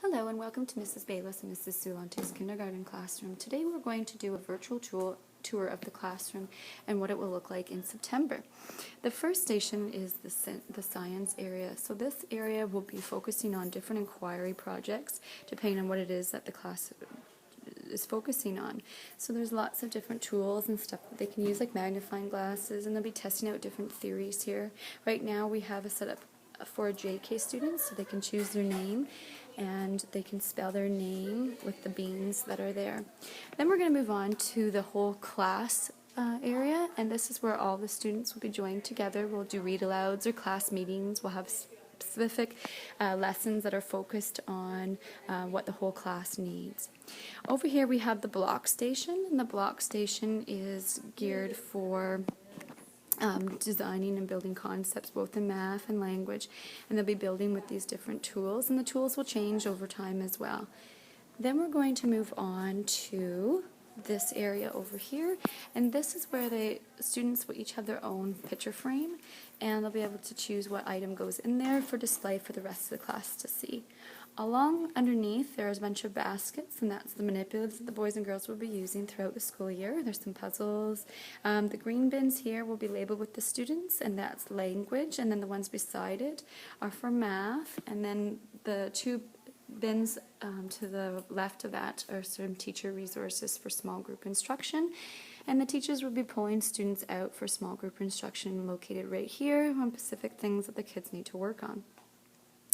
Hello and welcome to Mrs. Baylis and Mrs. Sulunteh's kindergarten classroom. Today we're going to do a virtual tour of the classroom and what it will look like in September. The first station is the science area. So this area will be focusing on different inquiry projects depending on what it is that the class is focusing on. So there's lots of different tools and stuff that they can use, like magnifying glasses, and they'll be testing out different theories here. Right now we have a setup for JK students, so they can choose their name and they can spell their name with the beans that are there. Then we're going to move on to the whole class area, and this is where all the students will be joined together. We'll do read-alouds or class meetings. We'll have specific lessons that are focused on what the whole class needs. Over here we have the block station, and the block station is geared for designing and building concepts both in math and language, and they'll be building with these different tools, and the tools will change over time as well. Then we're going to move on to this area over here, and this is where the students will each have their own picture frame, and they'll be able to choose what item goes in there for display for the rest of the class to see. Along underneath there's a bunch of baskets, and that's the manipulatives that the boys and girls will be using throughout the school year. There's some puzzles. The green bins here will be labeled with the students, and that's language, and then the ones beside it are for math, and then the two bins to the left of that are some teacher resources for small group instruction, and the teachers will be pulling students out for small group instruction located right here on specific things that the kids need to work on.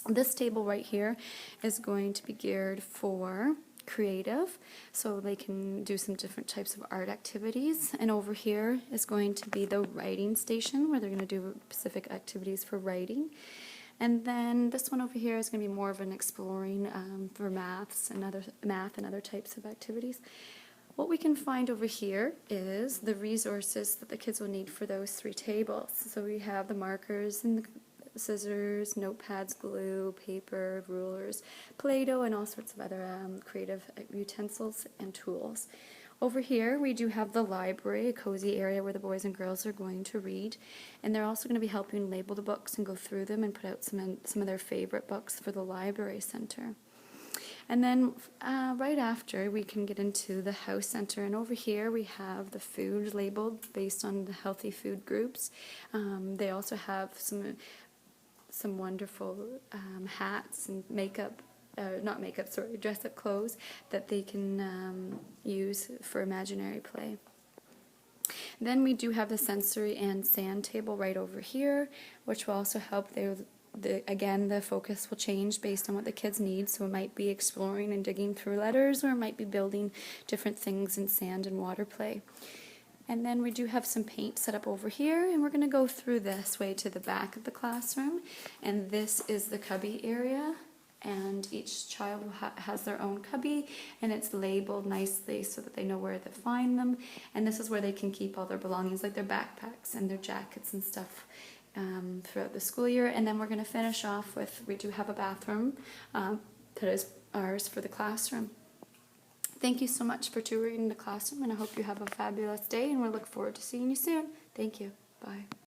This table right here is going to be geared for creative, so they can do some different types of art activities, and over here is going to be the writing station where they're going to do specific activities for writing. And then this one over here is going to be more of an exploring for math and other types of activities. What we can find over here is the resources that the kids will need for those three tables. So we have the markers and the scissors, notepads, glue, paper, rulers, Play-Doh, and all sorts of other creative utensils and tools. Over here we do have the library, a cozy area where the boys and girls are going to read, and they're also going to be helping label the books and go through them and put out some of their favorite books for the library center. And then right after we can get into the house center, and over here we have the food labeled based on the healthy food groups. They also have some wonderful hats and dress-up clothes that they can use for imaginary play. Then we do have the sensory and sand table right over here, which will also help. Again, the focus will change based on what the kids need, so it might be exploring and digging through letters, or it might be building different things in sand and water play. And then we do have some paint set up over here, and we're going to go through this way to the back of the classroom, and this is the cubby area, and each child has their own cubby, and it's labeled nicely so that they know where to find them, and this is where they can keep all their belongings, like their backpacks and their jackets and stuff throughout the school year. And then we're going to finish off with, we do have a bathroom that is ours for the classroom. Thank you so much for touring the classroom, and I hope you have a fabulous day, and we look forward to seeing you soon. Thank you. Bye.